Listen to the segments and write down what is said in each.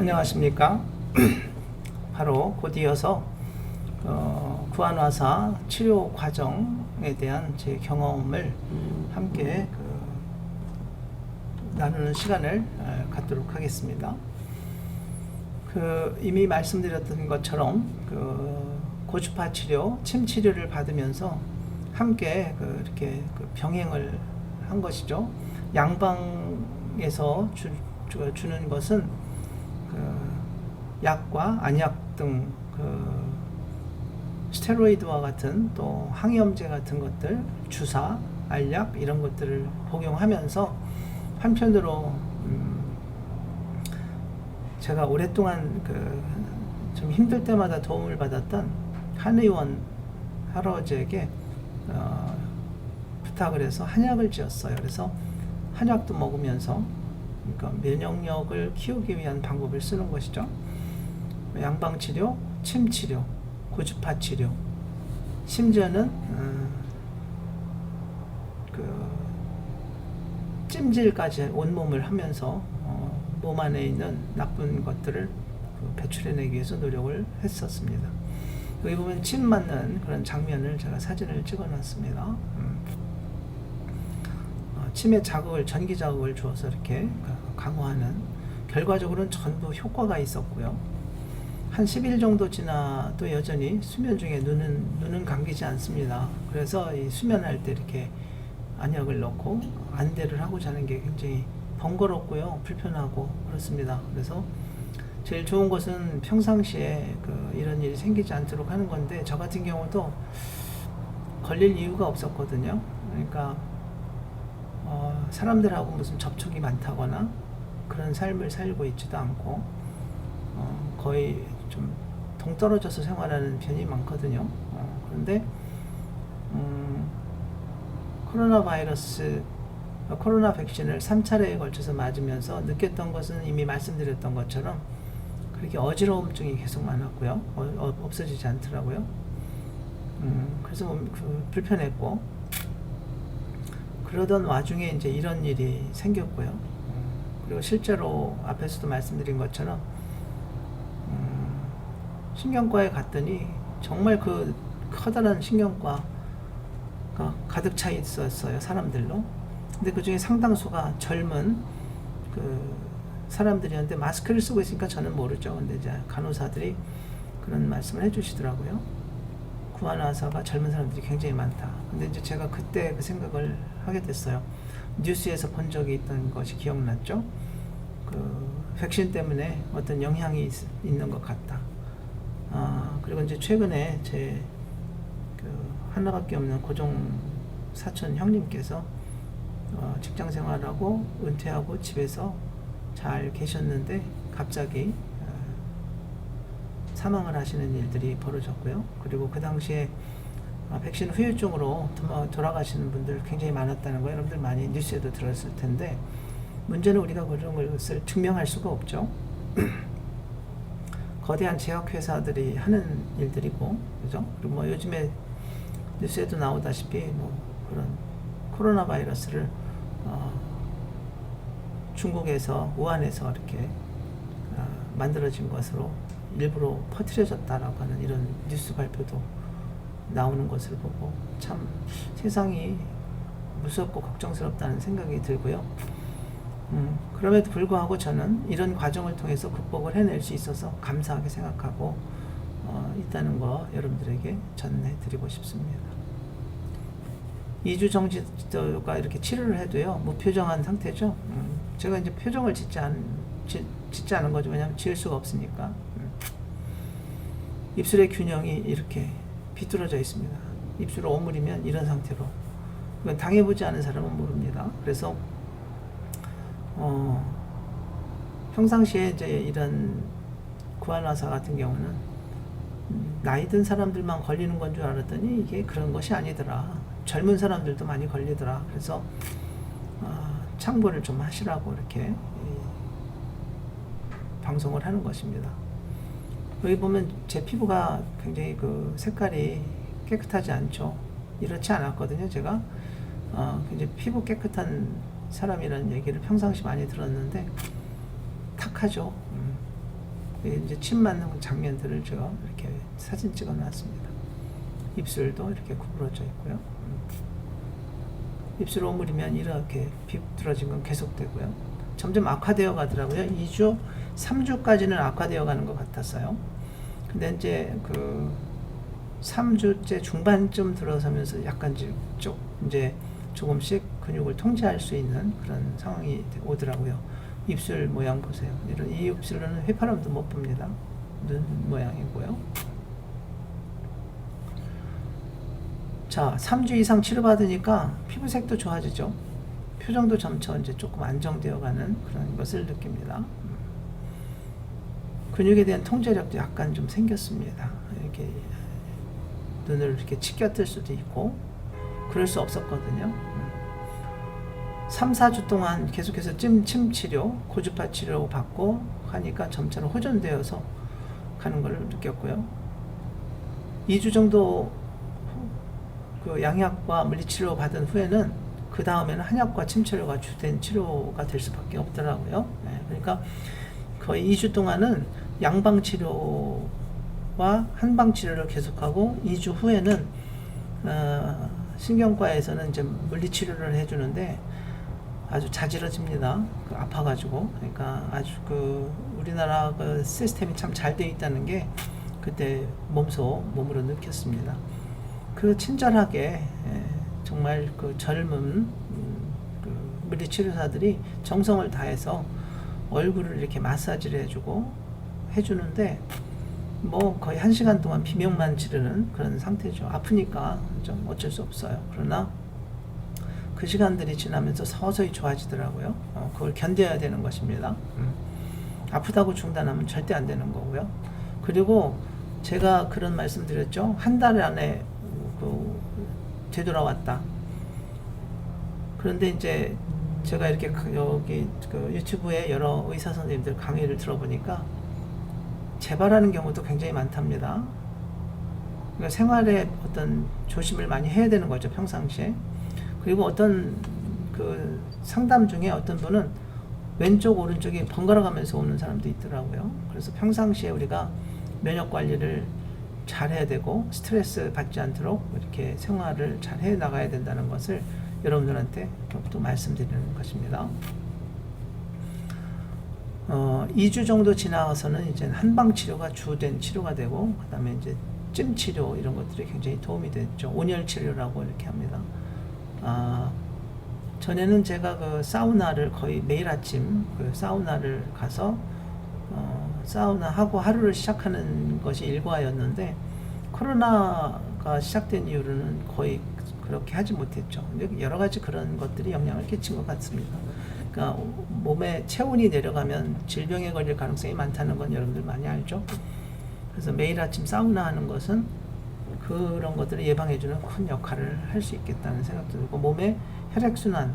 안녕하십니까. 바로 곧 이어서 구안화사 치료 과정에 대한 제 경험을 함께 나누는 시간을 갖도록 하겠습니다. 이미 말씀드렸던 것처럼 고주파 치료, 침 치료를 받으면서 함께 이렇게 병행을 한 것이죠. 양방에서 주는 것은 약과 안약 등 스테로이드와 같은 또 항염제 같은 것들, 주사, 알약 이런 것들을 복용하면서 한편으로 제가 오랫동안 좀 힘들 때마다 도움을 받았던 한의원 할아버지에게 부탁을 해서 한약을 지었어요. 그래서 한약도 먹으면서 그러니까 면역력을 키우기 위한 방법을 쓰는 것이죠. 양방치료, 침치료, 고주파 치료, 심지어는 찜질까지 온몸을 하면서 몸 안에 있는 나쁜 것들을 배출해내기 위해서 노력을 했었습니다. 여기 보면 침 맞는 그런 장면을 제가 사진을 찍어놨습니다. 침에 전기 자극을 주어서 이렇게 강화하는, 결과적으로는 전부 효과가 있었고요. 한 10일 정도 지나도 여전히 수면 중에 눈은 감기지 않습니다. 그래서 이 수면할 때 이렇게 안약을 넣고 안대를 하고 자는 게 굉장히 번거롭고요, 불편하고 그렇습니다. 그래서 제일 좋은 것은 평상시에 이런 일이 생기지 않도록 하는 건데, 저 같은 경우도 걸릴 이유가 없었거든요. 그러니까 사람들하고 무슨 접촉이 많다거나 그런 삶을 살고 있지도 않고 거의 좀 동떨어져서 생활하는 편이 많거든요. 그런데 코로나 백신을 3차례에 걸쳐서 맞으면서 느꼈던 것은 이미 말씀드렸던 것처럼 그렇게 어지러움증이 계속 많았고요. 없어지지 않더라고요. 그래서 불편했고, 그러던 와중에 이제 이런 일이 생겼고요. 그리고 실제로 앞에서도 말씀드린 것처럼 신경과에 갔더니 정말 커다란 신경과가 가득 차 있었어요, 사람들로. 근데 그 중에 상당수가 젊은 사람들이었는데 마스크를 쓰고 있으니까 저는 모르죠. 근데 이제 간호사들이 그런 말씀을 해주시더라고요. 구안화사가 젊은 사람들이 굉장히 많다. 근데 이제 제가 그때 그 생각을 하게 됐어요. 뉴스에서 본 적이 있던 것이 기억났죠. 백신 때문에 어떤 영향이 있는 것 같다. 그리고 이제 최근에 제 하나밖에 없는 고종 사촌 형님께서 직장 생활하고 은퇴하고 집에서 잘 계셨는데 갑자기 사망을 하시는 일들이 벌어졌고요. 그리고 그 당시에 백신 후유증으로 돌아가시는 분들 굉장히 많았다는 거 여러분들 많이 뉴스에도 들었을 텐데, 문제는 우리가 그런 것을 증명할 수가 없죠. 거대한 제약회사들이 하는 일들이고, 그죠? 그리고 요즘에 뉴스에도 나오다시피 그런 코로나 바이러스를 중국에서 우한에서 이렇게 만들어진 것으로 일부러 퍼뜨려졌다라고 하는 이런 뉴스 발표도 나오는 것을 보고 참 세상이 무섭고 걱정스럽다는 생각이 들고요. 그럼에도 불구하고 저는 이런 과정을 통해서 극복을 해낼 수 있어서 감사하게 생각하고 있다는 거 여러분들에게 전해드리고 싶습니다. 2주 정지가 이렇게 치료를 해도요, 무표정한 상태죠. 제가 이제 표정을 짓지 않은 거죠. 왜냐하면 지을 수가 없으니까. 입술의 균형이 이렇게 비뚤어져 있습니다. 입술을 오므리면 이런 상태로. 이건 당해보지 않은 사람은 모릅니다. 그래서 평상시에 이제 이런 구안화사 같은 경우는 나이 든 사람들만 걸리는 건 줄 알았더니 이게 그런 것이 아니더라. 젊은 사람들도 많이 걸리더라. 그래서 참고를 좀 하시라고 이렇게 방송을 하는 것입니다. 여기 보면 제 피부가 굉장히 색깔이 깨끗하지 않죠. 이렇지 않았거든요. 제가 굉장히 피부 깨끗한 사람이라는 얘기를 평상시 많이 들었는데 탁하죠. 이제 침 맞는 장면들을 제가 이렇게 사진 찍어 놨습니다. 입술도 이렇게 구부러져 있고요. 입술 오므리면 이렇게 비뚤어진 건 계속되고요. 점점 악화되어 가더라고요. 2주, 3주까지는 악화되어 가는 것 같았어요. 근데 이제 그 3주째 중반쯤 들어서면서 약간 이제 조금씩 근육을 통제할 수 있는 그런 상황이 오더라고요. 입술 모양 보세요. 이 입술로는 휘파람도 못 봅니다. 눈 모양이고요. 자, 3주 이상 치료받으니까 피부색도 좋아지죠. 표정도 점차 이제 조금 안정되어 가는 그런 것을 느낍니다. 근육에 대한 통제력도 약간 좀 생겼습니다. 이렇게 눈을 이렇게 치켜뜰 수도 있고, 그럴 수 없었거든요. 3, 4주 동안 계속해서 침 치료, 고주파 치료 받고 하니까 점차로 호전되어서 가는 걸 느꼈고요. 2주 정도 그 양약과 물리치료 받은 후에는 그 다음에는 한약과 침치료가 주된 치료가 될 수밖에 없더라고요. 네, 그러니까 거의 2주 동안은 양방치료와 한방치료를 계속하고 2주 후에는 신경과에서는 이제 물리치료를 해주는데 아주 자지러집니다. 아파가지고. 그러니까 아주 우리나라 시스템이 참 잘 돼 있다는 게 그때 몸으로 느꼈습니다. 친절하게 정말 젊은 물리치료사들이 정성을 다해서 얼굴을 이렇게 마사지를 해주는데 뭐 거의 1시간 동안 비명만 지르는 그런 상태죠. 아프니까 좀 어쩔 수 없어요. 그러나 그 시간들이 지나면서 서서히 좋아지더라고요. 그걸 견뎌야 되는 것입니다. 아프다고 중단하면 절대 안 되는 거고요. 그리고 제가 그런 말씀 드렸죠. 한 달 안에 되돌아왔다. 그런데 이제 제가 이렇게 여기 유튜브에 여러 의사 선생님들 강의를 들어보니까 재발하는 경우도 굉장히 많답니다. 그러니까 생활에 어떤 조심을 많이 해야 되는 거죠, 평상시에. 그리고 어떤 상담 중에 어떤 분은 왼쪽 오른쪽이 번갈아 가면서 오는 사람도 있더라고요. 그래서 평상시에 우리가 면역 관리를 잘 해야 되고 스트레스 받지 않도록 이렇게 생활을 잘 해 나가야 된다는 것을 여러분들한테 또 말씀드리는 것입니다. 2주 정도 지나가서는 이제 한방 치료가 주된 치료가 되고, 그 다음에 이제 찜 치료 이런 것들이 굉장히 도움이 됐죠. 온열 치료라고 이렇게 합니다. 전에는 제가 사우나를 거의 매일 아침 사우나를 가서 사우나 하고 하루를 시작하는 것이 일과였는데, 코로나가 시작된 이후로는 거의 그렇게 하지 못했죠. 여러 가지 그런 것들이 영향을 끼친 것 같습니다. 그러니까 몸에 체온이 내려가면 질병에 걸릴 가능성이 많다는 건 여러분들 많이 알죠. 그래서 매일 아침 사우나 하는 것은 그런 것들을 예방해주는 큰 역할을 할 수 있겠다는 생각도 들고, 몸의 혈액순환,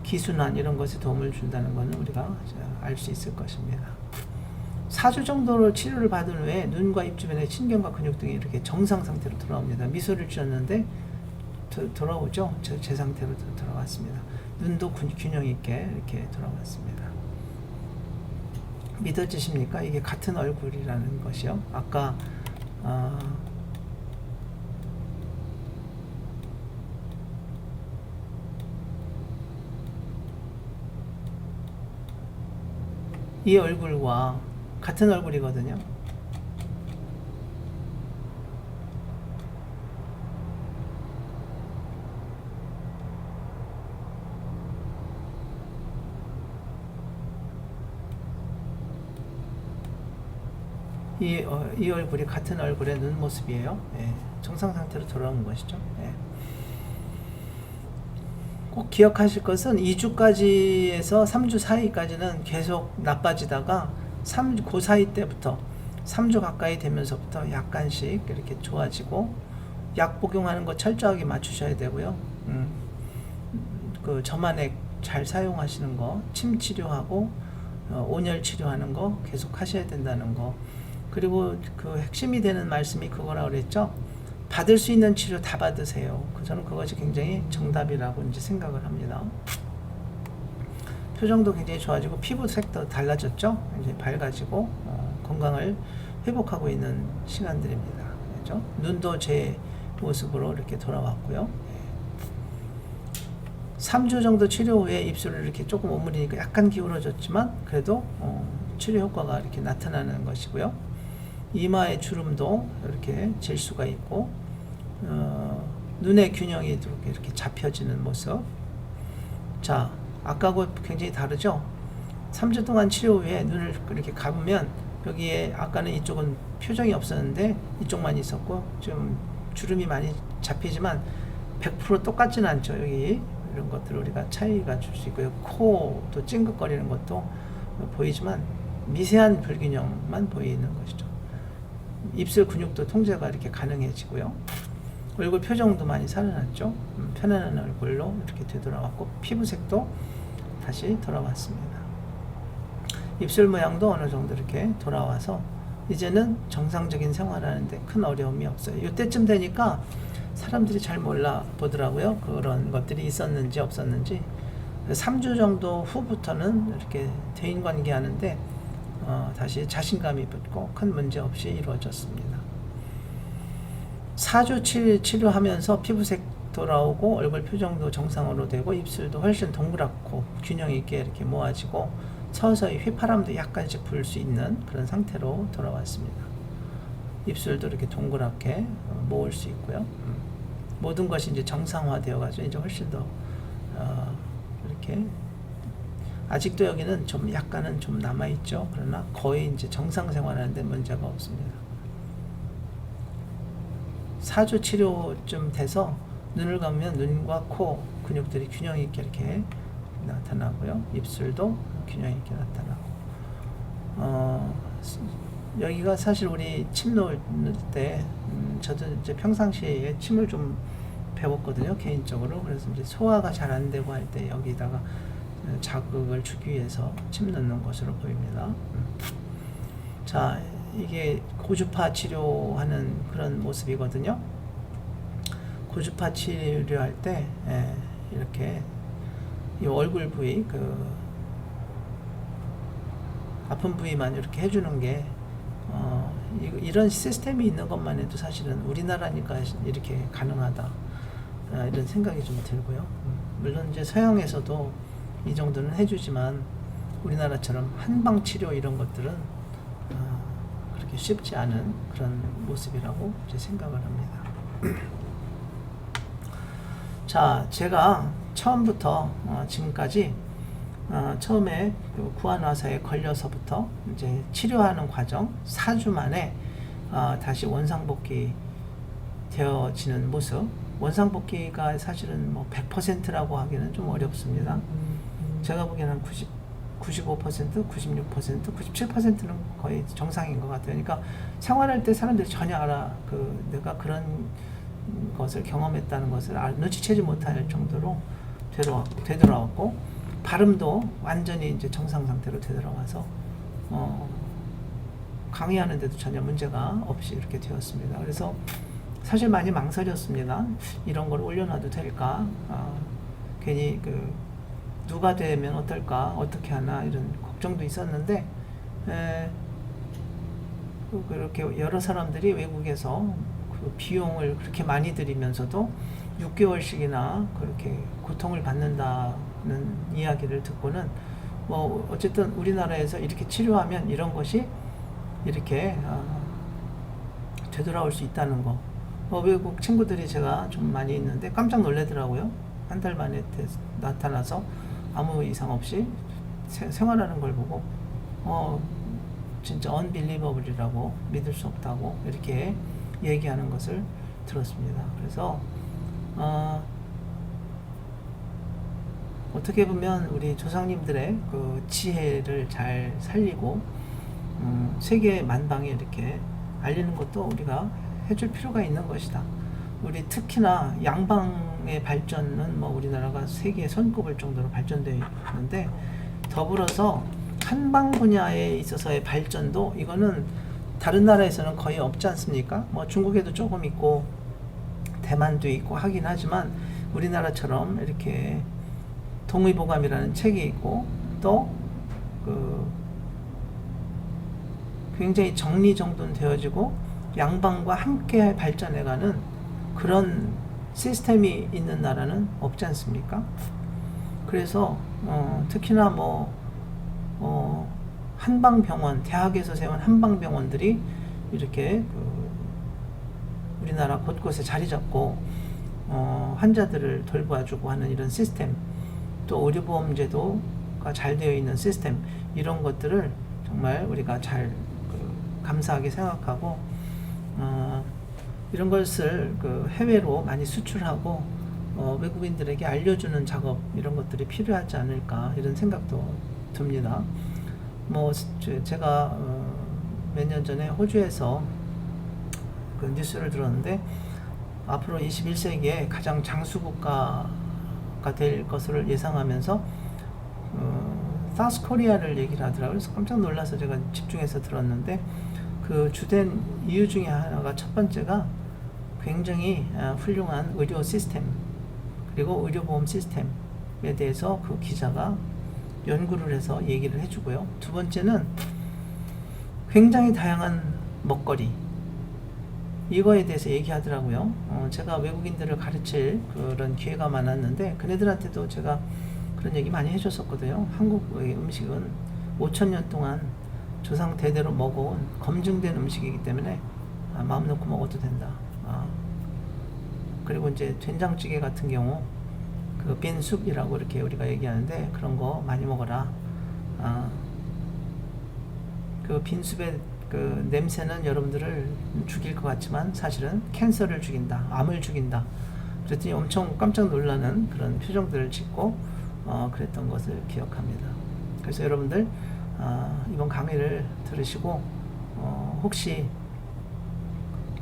기순환 이런 것에 도움을 준다는 것은 우리가 알 수 있을 것입니다. 4주 정도로 치료를 받은 후에 눈과 입 주변의 신경과 근육 등이 이렇게 정상 상태로 돌아옵니다. 미소를 지었는데 돌아오죠. 제 상태로 돌아왔습니다. 눈도 균형 있게 이렇게 돌아왔습니다. 믿어지십니까? 이게 같은 얼굴이라는 것이요. 아까 이 얼굴과 같은 얼굴이거든요. 이 얼굴이 같은 얼굴의 눈 모습이에요. 예, 정상 상태로 돌아온 것이죠. 예. 꼭 기억하실 것은 2주까지에서 3주 사이까지는 계속 나빠지다가 그 사이 때부터 3주 가까이 되면서부터 약간씩 이렇게 좋아지고, 약 복용하는 거 철저하게 맞추셔야 되고요. 저만액 잘 사용하시는 거, 침 치료하고 온열 치료하는 거 계속 하셔야 된다는 거. 그리고 핵심이 되는 말씀이 그거라 그랬죠. 받을 수 있는 치료 다 받으세요. 저는 그것이 굉장히 정답이라고 이제 생각을 합니다. 표정도 굉장히 좋아지고 피부색도 달라졌죠. 이제 밝아지고 건강을 회복하고 있는 시간들입니다. 그렇죠? 눈도 제 모습으로 이렇게 돌아왔고요. 3주 정도 치료 후에 입술을 이렇게 조금 오므리니까 약간 기울어졌지만 그래도 치료 효과가 이렇게 나타나는 것이고요. 이마의 주름도 이렇게 질 수가 있고 눈의 균형이 이렇게 잡혀지는 모습. 자, 아까하고 굉장히 다르죠? 3주 동안 치료 후에 눈을 이렇게 감으면 여기에 아까는 이쪽은 표정이 없었는데 이쪽만 있었고 좀 주름이 많이 잡히지만 100% 똑같지는 않죠. 여기 이런 것들을 우리가 차이가 줄 수 있고요. 코도 찡긋거리는 것도 보이지만 미세한 불균형만 보이는 것이죠. 입술 근육도 통제가 이렇게 가능해지고요. 얼굴 표정도 많이 살아났죠. 편안한 얼굴로 이렇게 되돌아왔고 피부색도 다시 돌아왔습니다. 입술 모양도 어느 정도 이렇게 돌아와서 이제는 정상적인 생활하는데 큰 어려움이 없어요. 이때쯤 되니까 사람들이 잘 몰라 보더라고요. 그런 것들이 있었는지 없었는지. 3주 정도 후부터는 이렇게 대인관계 하는데 다시 자신감이 붙고 큰 문제 없이 이루어졌습니다. 4주 치료하면서 피부색 돌아오고 얼굴 표정도 정상으로 되고 입술도 훨씬 동그랗고 균형 있게 이렇게 모아지고 서서히 휘파람도 약간씩 불 수 있는 그런 상태로 돌아왔습니다. 입술도 이렇게 동그랗게 모을 수 있고요. 모든 것이 이제 정상화되어 가지고 이제 훨씬 더 이렇게 아직도 여기는 좀 약간은 좀 남아 있죠. 그러나 거의 이제 정상 생활하는데 문제가 없습니다. 4주 치료쯤 돼서 눈을 감으면 눈과 코 근육들이 균형 있게 이렇게 나타나고요. 입술도 균형 있게 나타나고 여기가 사실 우리 침 놓을 때 저도 이제 평상시에 침을 좀 배웠거든요, 개인적으로. 그래서 이제 소화가 잘 안 되고 할 때 여기다가 자극을 주기 위해서 침 넣는 것으로 보입니다. 자, 이게 고주파 치료하는 그런 모습이거든요. 고주파 치료할 때 이렇게 이 얼굴 부위 아픈 부위만 이렇게 해주는 게 이런 시스템이 있는 것만 해도 사실은 우리나라니까 이렇게 가능하다 이런 생각이 좀 들고요. 물론 이제 서양에서도 이 정도는 해주지만 우리나라처럼 한방 치료 이런 것들은 그렇게 쉽지 않은 그런 모습이라고 제 생각을 합니다. 자, 제가 처음부터 지금까지 처음에 그 구안화사에 걸려서부터 이제 치료하는 과정 4주 만에 다시 원상복귀 되어지는 모습. 원상복귀가 사실은 뭐 100%라고 하기는 좀 어렵습니다. 제가 보기에는 한 95%, 96%, 97%는 거의 정상인 것 같아요. 그러니까 생활할 때 사람들이 전혀 내가 그런 것을 경험했다는 것을 눈치채지 못할 정도로 되돌아왔고, 발음도 완전히 이제 정상 상태로 되돌아와서 강의하는데도 전혀 문제가 없이 이렇게 되었습니다. 그래서 사실 많이 망설였습니다. 이런 걸 올려놔도 될까? 괜히 누가 되면 어떨까? 어떻게 하나? 이런 걱정도 있었는데 그렇게 여러 사람들이 외국에서 그 비용을 그렇게 많이 들이면서도 6개월씩이나 그렇게 고통을 받는다는 이야기를 듣고는 뭐 어쨌든 우리나라에서 이렇게 치료하면 이런 것이 이렇게 되돌아올 수 있다는 거. 외국 친구들이 제가 좀 많이 있는데 깜짝 놀라더라고요. 한 달 만에 나타나서 아무 이상 없이 생활하는 걸 보고 진짜 unbelievable이라고, 믿을 수 없다고 이렇게 얘기하는 것을 들었습니다. 그래서 어떻게 보면 우리 조상님들의 그 지혜를 잘 살리고 세계 만방에 이렇게 알리는 것도 우리가 해줄 필요가 있는 것이다. 우리 특히나 양방의 발전은 뭐 우리나라가 세계 손꼽을 정도로 발전되어 있는데, 더불어서 한방 분야에 있어서의 발전도 이거는 다른 나라에서는 거의 없지 않습니까? 뭐 중국에도 조금 있고 대만도 있고 하긴 하지만 우리나라처럼 이렇게 동의보감이라는 책이 있고 또 굉장히 정리정돈되어지고 양방과 함께 발전해가는 그런 시스템이 있는 나라는 없지 않습니까? 그래서 특히나 한방병원, 대학에서 세운 한방병원들이 이렇게 우리나라 곳곳에 자리 잡고 환자들을 돌봐주고 하는 이런 시스템, 또 의료보험제도가 잘 되어 있는 시스템, 이런 것들을 정말 우리가 잘 감사하게 생각하고 이런 것을 해외로 많이 수출하고 외국인들에게 알려주는 작업, 이런 것들이 필요하지 않을까, 이런 생각도 듭니다. 제가 몇 년 전에 호주에서 그 뉴스를 들었는데, 앞으로 21세기에 가장 장수국가가 될 것을 예상하면서 사우스 코리아를 얘기를 하더라고요. 그래서 깜짝 놀라서 제가 집중해서 들었는데, 그 주된 이유 중에 하나가, 첫 번째가 굉장히 훌륭한 의료 시스템, 그리고 의료보험 시스템에 대해서 그 기자가 연구를 해서 얘기를 해주고요. 두 번째는 굉장히 다양한 먹거리, 이거에 대해서 얘기하더라고요. 제가 외국인들을 가르칠 그런 기회가 많았는데, 그네들한테도 제가 그런 얘기 많이 해줬었거든요. 한국의 음식은 5,000년 동안 조상 대대로 먹어온 검증된 음식이기 때문에 마음 놓고 먹어도 된다. 그리고 이제 된장찌개 같은 경우 그 빈숲이라고 이렇게 우리가 얘기하는데, 그런 거 많이 먹어라. 그 빈숲의 그 냄새는 여러분들을 죽일 것 같지만 사실은 캔서를 죽인다, 암을 죽인다. 그랬더니 엄청 깜짝 놀라는 그런 표정들을 짓고 그랬던 것을 기억합니다. 그래서 여러분들 이번 강의를 들으시고 혹시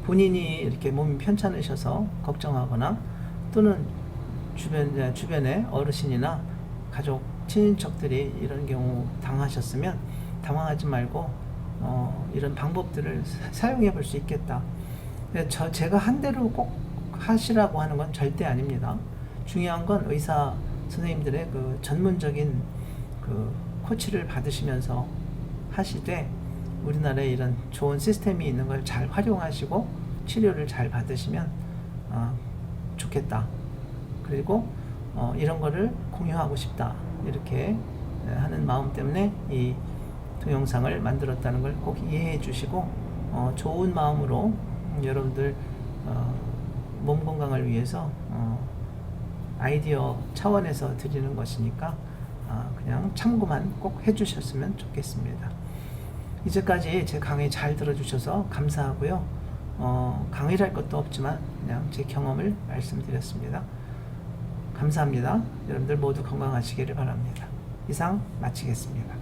본인이 이렇게 몸이 편찮으셔서 걱정하거나, 또는 주변에 어르신이나 가족, 친인척들이 이런 경우 당하셨으면 당황하지 말고 이런 방법들을 사용해 볼 수 있겠다. 제가 한 대로 꼭 하시라고 하는 건 절대 아닙니다. 중요한 건 의사 선생님들의 그 전문적인 그 코치를 받으시면서 하시되, 우리나라에 이런 좋은 시스템이 있는 걸 잘 활용하시고 치료를 잘 받으시면 좋겠다. 그리고 이런 거를 공유하고 싶다, 이렇게 하는 마음 때문에 이 동영상을 만들었다는 걸 꼭 이해해 주시고, 좋은 마음으로 여러분들 몸 건강을 위해서 아이디어 차원에서 드리는 것이니까 그냥 참고만 꼭 해주셨으면 좋겠습니다. 이제까지 제 강의 잘 들어주셔서 감사하고요. 강의를 할 것도 없지만 그냥 제 경험을 말씀드렸습니다. 감사합니다. 여러분들 모두 건강하시기를 바랍니다. 이상 마치겠습니다.